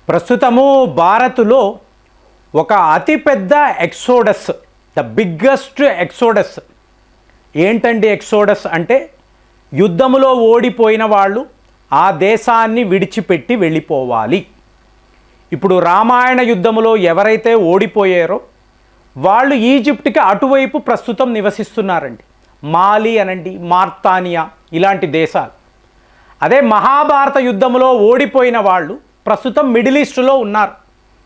ప్రస్తుతము భారత్లో ఒక అతిపెద్ద ఎక్సోడస్, ద బిగ్గెస్ట్ ఎక్సోడస్. ఏంటండి ఎక్సోడస్ అంటే? యుద్ధములో ఓడిపోయిన వాళ్ళు ఆ దేశాన్ని విడిచిపెట్టి వెళ్ళిపోవాలి. ఇప్పుడు రామాయణ యుద్ధములో ఎవరైతే ఓడిపోయారో వాళ్ళు ఈజిప్ట్కి అటువైపు ప్రస్తుతం నివసిస్తున్నారండి. మాలి అనండి, మార్తానియా ఇలాంటి దేశాలు. అదే మహాభారత యుద్ధములో ఓడిపోయిన వాళ్ళు ప్రస్తుతం మిడిల్ ఈస్ట్లో ఉన్నారు.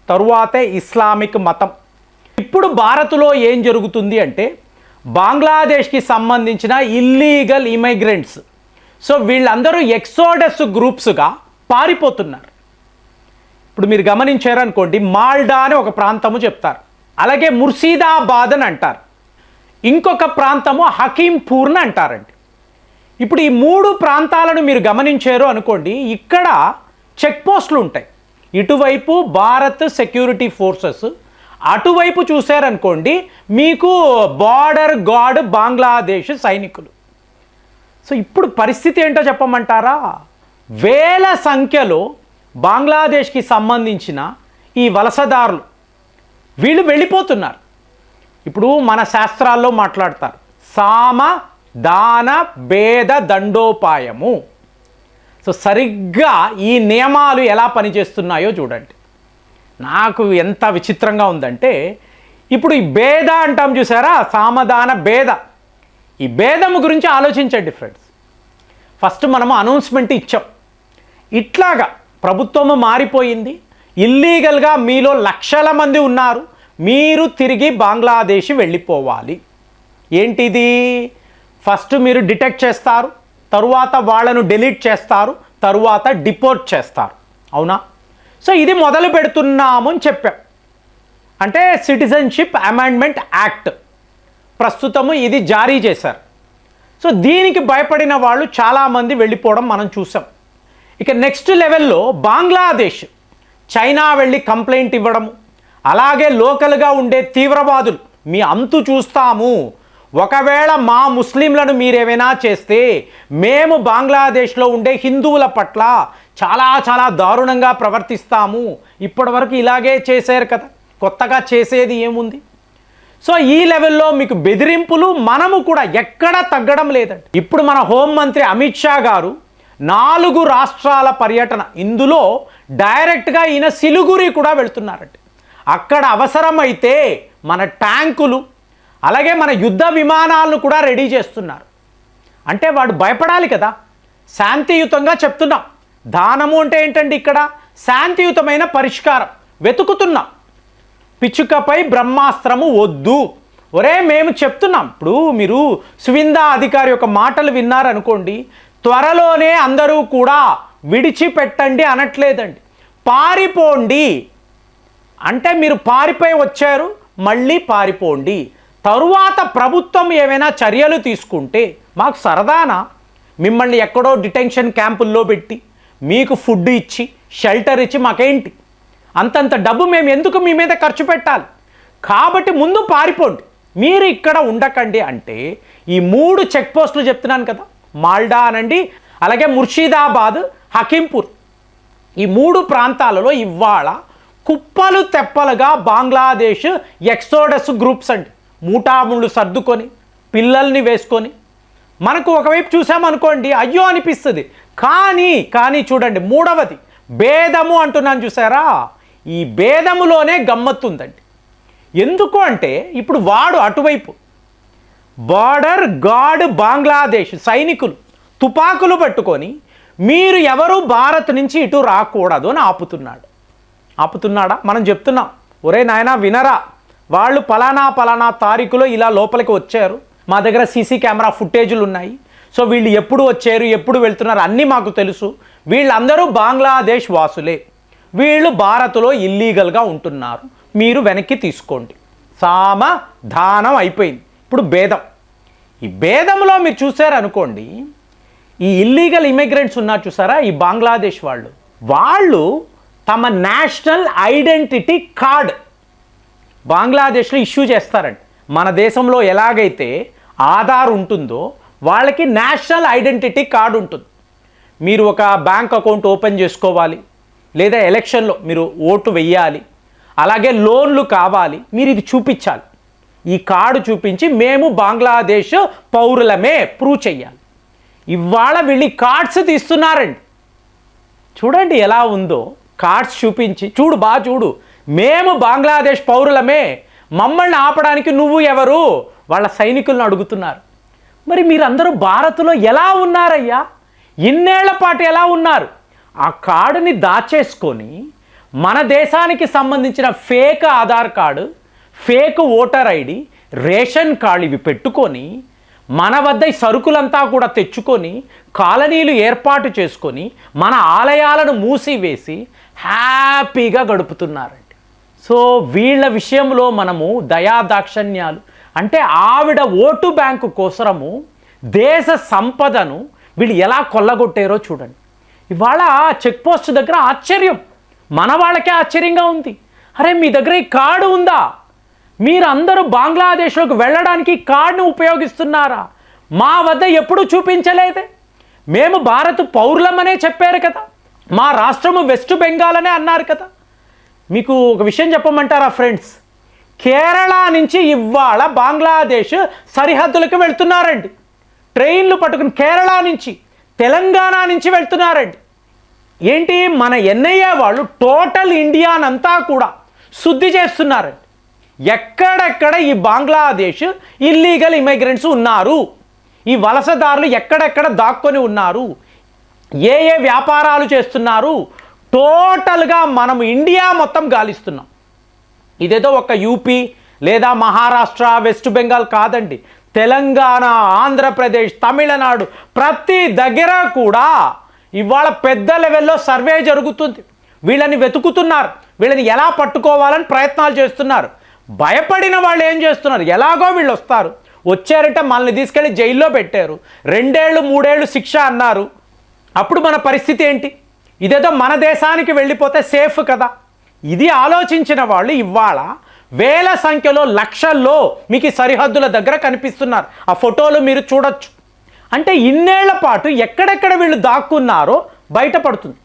తరువాతే ఇస్లామిక్ మతం. ఇప్పుడు భారత్లో ఏం జరుగుతుంది అంటే, బంగ్లాదేశ్కి సంబంధించిన ఇల్లీగల్ ఇమైగ్రెంట్స్, సో వీళ్ళందరూ ఎక్సోడస్ గ్రూప్స్గా పారిపోతున్నారు. ఇప్పుడు మీరు గమనించారనుకోండి, మాల్డా అని ఒక ప్రాంతము చెప్తారు, అలాగే ముర్షిదాబాద్ అని అంటారు, ఇంకొక ప్రాంతము హకీంపూర్ని అంటారండి. ఇప్పుడు ఈ మూడు ప్రాంతాలను మీరు గమనించారు అనుకోండి, ఇక్కడ చెక్ పోస్టులు ఉంటాయి. ఇటువైపు భారత్ సెక్యూరిటీ ఫోర్సెస్, అటువైపు చూశారనుకోండి మీకు బార్డర్ గార్డ్ బంగ్లాదేశ్ సైనికులు. సో ఇప్పుడు పరిస్థితి ఏంటో చెప్పమంటారా? వేల సంఖ్యలో బంగ్లాదేశ్కి సంబంధించిన ఈ వలసదారులు వీళ్ళు వెళ్ళిపోతున్నారు. ఇప్పుడు మన శాస్త్రాల్లో మాట్లాడతారు, సామ దాన భేద దండోపాయము. సో సరిగ్గా ఈ నియమాలు ఎలా పనిచేస్తున్నాయో చూడండి. నాకు ఎంత విచిత్రంగా ఉందంటే, ఇప్పుడు ఈ భేద అంటాం చూసారా, సామధాన భేద, ఈ భేదము గురించి ఆలోచించండి ఫ్రెండ్స్. ఫస్ట్ మనము అనౌన్స్మెంట్ ఇచ్చాం, ఇట్లాగా ప్రభుత్వము మారిపోయింది, ఇల్లీగల్గా మీలో లక్షల మంది ఉన్నారు, మీరు తిరిగి బంగ్లాదేశ్ వెళ్ళిపోవాలి. ఏంటిది? ఫస్ట్ మీరు డిటెక్ట్ చేస్తారు, తరువాత వాళ్ళను డిలీట్ చేస్తారు, తరువాత డిపోర్ట్ చేస్తారు. అవునా? సో ఇది మొదలు పెడుతున్నాము అని చెప్పాం. అంటే సిటిజన్షిప్ అమెండ్మెంట్ యాక్ట్ ప్రస్తుతము ఇది జారీ చేశారు. సో దీనికి భయపడిన వాళ్ళు చాలామంది వెళ్ళిపోవడం మనం చూసాం. ఇక నెక్స్ట్ లెవెల్లో బంగ్లాదేశ్, చైనా వెళ్ళి కంప్లైంట్ ఇవ్వడము, అలాగే లోకల్గా ఉండే తీవ్రవాదులు మీ అంతు చూస్తాము, ఒకవేళ మా ముస్లింలను మీరేమైనా చేస్తే మేము బంగ్లాదేశ్లో ఉండే హిందువుల పట్ల చాలా చాలా దారుణంగా ప్రవర్తిస్తాము, ఇప్పటివరకు ఇలాగే చేశారు కదా, కొత్తగా చేసేది ఏముంది? సో ఈ లెవెల్లో మీకు బెదిరింపులు, మనము కూడా ఎక్కడ తగ్గడం లేదండి. ఇప్పుడు మన హోంమంత్రి అమిత్ షా గారు 4 రాష్ట్రాల పర్యటన, ఇందులో డైరెక్ట్గా ఈయన సిలిగురి కూడా వెళుతున్నారండి. అక్కడ అవసరమైతే మన ట్యాంకులు అలాగే మన యుద్ధ విమానాలను కూడా రెడీ చేస్తున్నారు. అంటే వాడు భయపడాలి కదా. శాంతియుతంగా చెప్తున్నాం. దానము అంటే ఏంటండి? ఇక్కడ శాంతియుతమైన పరిష్కారం వెతుకుతున్నాం. పిచ్చుకపై బ్రహ్మాస్త్రము వద్దు. ఒరే మేము చెప్తున్నాం. ఇప్పుడు మీరు సువిందా అధికారి యొక్క మాటలు విన్నారనుకోండి, త్వరలోనే అందరూ కూడా విడిచిపెట్టండి అనట్లేదండి, పారిపోండి అంటే మీరు పారిపోయి వచ్చారు, మళ్ళీ పారిపోండి. తరువాత ప్రభుత్వం ఏమైనా చర్యలు తీసుకుంటే మాకు సరదానా? మిమ్మల్ని ఎక్కడో డిటెన్షన్ క్యాంపుల్లో పెట్టి మీకు ఫుడ్ ఇచ్చి షెల్టర్ ఇచ్చి మాకేంటి? అంతంత డబ్బు మేము ఎందుకు మీ మీద ఖర్చు పెట్టాలి? కాబట్టి ముందు పారిపోండి, మీరు ఇక్కడ ఉండకండి అంటే ఈ 3 చెక్ పోస్టులు చెప్తున్నాను కదా, మాల్డా అనండి, అలాగే ముర్షిదాబాద్, హకీంపూర్, ఈ 3 ప్రాంతాలలో ఇవాళ కుప్పలు తెప్పలుగా బంగ్లాదేశ్ ఎక్సోడస్ గ్రూప్స్ అండి, మూటాముళ్ళు సర్దుకొని పిల్లల్ని వేసుకొని. మనకు ఒకవైపు చూసామనుకోండి అయ్యో అనిపిస్తుంది, కానీ చూడండి, మూడవది భేదము అంటున్నాను చూసారా, ఈ భేదములోనే గమ్మత్తుందండి. ఎందుకు అంటే ఇప్పుడు వాడు అటువైపు బార్డర్ గార్డ్ బంగ్లాదేశ్ సైనికులు తుపాకులు పట్టుకొని మీరు ఎవరు భారత్ నుంచి ఇటు రాకూడదు అని ఆపుతున్నాడా? మనం చెప్తున్నాం, ఒరే నాయనా వినరా, వాళ్ళు పలానా తారీఖులో ఇలా లోపలికి వచ్చారు, మా దగ్గర సీసీ కెమెరా ఫుటేజీలు ఉన్నాయి, సో వీళ్ళు ఎప్పుడు వచ్చారు, ఎప్పుడు వెళ్తున్నారు అన్నీ మాకు తెలుసు, వీళ్ళందరూ బంగ్లాదేశ్ వాసులే, వీళ్ళు భారత్లో ఇల్లీగల్గా ఉంటున్నారు, మీరు వెనక్కి తీసుకోండి. సామధానం అయిపోయింది. ఇప్పుడు భేదం. ఈ భేదంలో మీరు చూసారనుకోండి, ఈ ఇల్లీగల్ ఇమిగ్రెంట్స్ ఉన్నారు చూసారా, ఈ బంగ్లాదేశ్ వాళ్ళు తమ నేషనల్ ఐడెంటిటీ కార్డ్ బంగ్లాదేశ్లో ఇష్యూ చేస్తారండి. మన దేశంలో ఎలాగైతే ఆధార్ ఉంటుందో వాళ్ళకి నేషనల్ ఐడెంటిటీ కార్డు ఉంటుంది. మీరు ఒక బ్యాంక్ అకౌంట్ ఓపెన్ చేసుకోవాలి, లేదా ఎలక్షన్లో మీరు ఓటు వెయ్యాలి, అలాగే లోన్లు కావాలి, మీరు ఇది చూపించాలి. ఈ కార్డు చూపించి మేము బంగ్లాదేశ్ పౌరులమే ప్రూవ్ చెయ్యాలి. ఇవాళ వీళ్ళు కార్డ్స్ తీస్తున్నారండి. చూడండి ఎలా ఉందో, కార్డ్స్ చూపించి చూడు, బాగా చూడు, మేము బంగ్లాదేశ్ పౌరులమే, మమ్మల్ని ఆపడానికి నువ్వు ఎవరు, వాళ్ళ సైనికులను అడుగుతున్నారు. మరి మీరందరూ భారత్లో ఎలా ఉన్నారయ్యా, ఇన్నేళ్ల పాటు ఎలా ఉన్నారు? ఆ కార్డుని దాచేసుకొని మన దేశానికి సంబంధించిన fake Aadhaar card, fake voter ID, ration card ఇవి పెట్టుకొని మన వద్ద ఈ సరుకులంతా కూడా తెచ్చుకొని కాలనీలు ఏర్పాటు చేసుకొని మన ఆలయాలను మూసివేసి హ్యాపీగా గడుపుతున్నారండి. సో వీళ్ళ విషయంలో మనము దయాదాక్షణ్యాలు అంటే ఆవిడ ఓటు బ్యాంకు కోసరము దేశ సంపదను వీళ్ళు ఎలా కొల్లగొట్టారో చూడండి. ఇవాళ చెక్ పోస్ట్ దగ్గర ఆశ్చర్యం, మన వాళ్ళకే ఆశ్చర్యంగా ఉంది. అరే మీ దగ్గర ఈ కార్డు ఉందా, మీరందరూ బంగ్లాదేశ్లోకి వెళ్ళడానికి కార్డును ఉపయోగిస్తున్నారా? మా వద్ద ఎప్పుడూ చూపించలేదే. మేము భారత్ పౌరులమనే చెప్పారు కదా, మా రాష్ట్రము వెస్ట్ బెంగాల్ అనే అన్నారు కదా. మీకు ఒక విషయం చెప్పమంటారా ఫ్రెండ్స్, కేరళ నుంచి ఇవాళ బంగ్లాదేశ్ సరిహద్దులకు వెళ్తున్నారండి. ట్రైన్లు పట్టుకుని కేరళ నుంచి, తెలంగాణ నుంచి వెళ్తున్నారండి. ఏంటి, మన ఎన్ఐఏ వాళ్ళు టోటల్ ఇండియానంతా కూడా శుద్ధి చేస్తున్నారండి. ఎక్కడెక్కడ ఈ బంగ్లాదేశ్ ఇల్లీగల్ ఇమిగ్రెంట్స్ ఉన్నారు, ఈ వలసదారులు ఎక్కడెక్కడ దాక్కొని ఉన్నారు, ఏ ఏ వ్యాపారాలు చేస్తున్నారు, టోటల్గా మనం ఇండియా మొత్తం గాలిస్తున్నాం. ఇదేదో ఒక యూపీ లేదా మహారాష్ట్ర, వెస్ట్ బెంగాల్ కాదండి, తెలంగాణ, ఆంధ్రప్రదేశ్, తమిళనాడు ప్రతి దగ్గర కూడా ఇవాళ పెద్ద లెవెల్లో సర్వే జరుగుతుంది. వీళ్ళని వెతుకుతున్నారు, వీళ్ళని ఎలా పట్టుకోవాలని ప్రయత్నాలు చేస్తున్నారు. భయపడిన వాళ్ళు ఏం చేస్తున్నారు, ఎలాగో వీళ్ళు వస్తారు, వచ్చారంటే మనల్ని తీసుకెళ్ళి జైల్లో పెట్టారు, 2 ఏళ్ళు 3 ఏళ్ళు శిక్ష అన్నారు. అప్పుడు మన పరిస్థితి ఏంటి? ఇదేదో మన దేశానికి వెళ్ళిపోతే సేఫ్ కదా. ఇది ఆలోచించిన వాళ్ళు ఇవాళ వేల సంఖ్యలో, లక్షల్లో మీకు ఈ సరిహద్దుల దగ్గర కనిపిస్తున్నారు. ఆ ఫోటోలు మీరు చూడొచ్చు. అంటే ఇన్నేళ్ల పాటు ఎక్కడెక్కడ వీళ్ళు దాక్కున్నారో బయటపడుతుంది.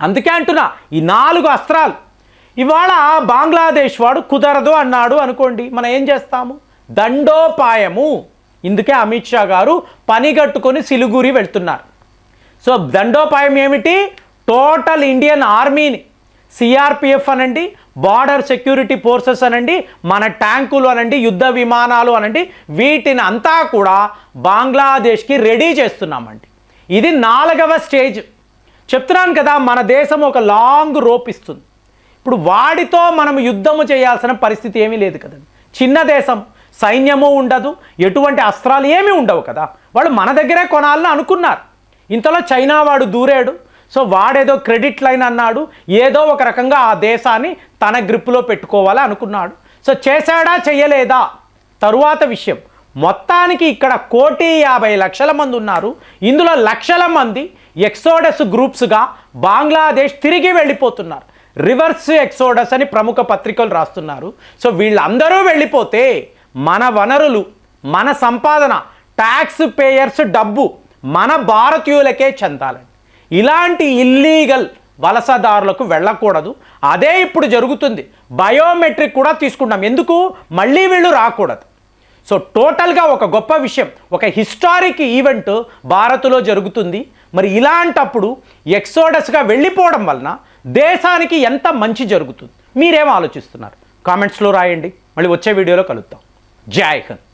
అందుకే అంటున్నా, ఈ 4 అస్త్రాలు ఇవాళ బంగ్లాదేశ్ వాడు కుదరదు అన్నాడు అనుకోండి, మనం ఏం చేస్తాము? దండోపాయము. ఇందుకే అమిత్ షా గారు పనిగట్టుకొని సిలిగురి వెళ్తున్నారు. సో దండోపాయం ఏమిటి? టోటల్ ఇండియన్ ఆర్మీని, సిఆర్పిఎఫ్ అనండి, బార్డర్ సెక్యూరిటీ ఫోర్సెస్ అనండి, మన ట్యాంకులు అనండి, యుద్ధ విమానాలు అనండి, వీటిని అంతా కూడా బంగ్లాదేశ్కి రెడీ చేస్తున్నామండి. ఇది 4వ స్టేజ్. చెప్తున్నాను కదా, మన దేశం ఒక లాంగ్ రోప్ ఇస్తుంది. ఇప్పుడు వాడితో మనం యుద్ధము చేయాల్సిన పరిస్థితి ఏమీ లేదు కదండి. చిన్న దేశం, సైన్యము ఉండదు, ఎటువంటి అస్త్రాలు ఏమీ ఉండవు కదా. వాళ్ళు మన దగ్గరే కొనాలని అనుకున్నారు. ఇంతలో చైనా వాడు దూరాడు. సో వాడేదో క్రెడిట్ లైన్ అన్నాడు, ఏదో ఒక రకంగా ఆ దేశాన్ని తన గ్రిప్లో పెట్టుకోవాలి అనుకున్నాడు. సో చేశాడా చేయలేదా తరువాత విషయం. మొత్తానికి ఇక్కడ 1,50,00,000 మంది ఉన్నారు. ఇందులో లక్షల మంది ఎక్సోడస్ గ్రూప్స్గా బంగ్లాదేశ్ తిరిగి వెళ్ళిపోతున్నారు. రివర్స్ ఎక్సోడస్ అని ప్రముఖ పత్రికలు రాస్తున్నారు. సో వీళ్ళందరూ వెళ్ళిపోతే మన వనరులు, మన సంపాదన, ట్యాక్స్ పేయర్స్ డబ్బు మన భారతీయులకే చెందాలండి. ఇలాంటి ఇల్లీగల్ వలసదారులకు వెళ్ళకూడదు. అదే ఇప్పుడు జరుగుతుంది. బయోమెట్రిక్ కూడా తీసుకుంటాం. ఎందుకు? మళ్ళీ వీళ్ళు రాకూడదు. సో టోటల్గా ఒక గొప్ప విషయం, ఒక హిస్టారిక్ ఈవెంట్ భారత్లో జరుగుతుంది. మరి ఇలాంటప్పుడు ఎక్సోడస్గా వెళ్ళిపోవడం వలన దేశానికి ఎంత మంచి జరుగుతుంది, మీరేం ఆలోచిస్తున్నారు? కామెంట్స్లో రాయండి. మళ్ళీ వచ్చే వీడియోలో కలుద్దాం. జై హింద్.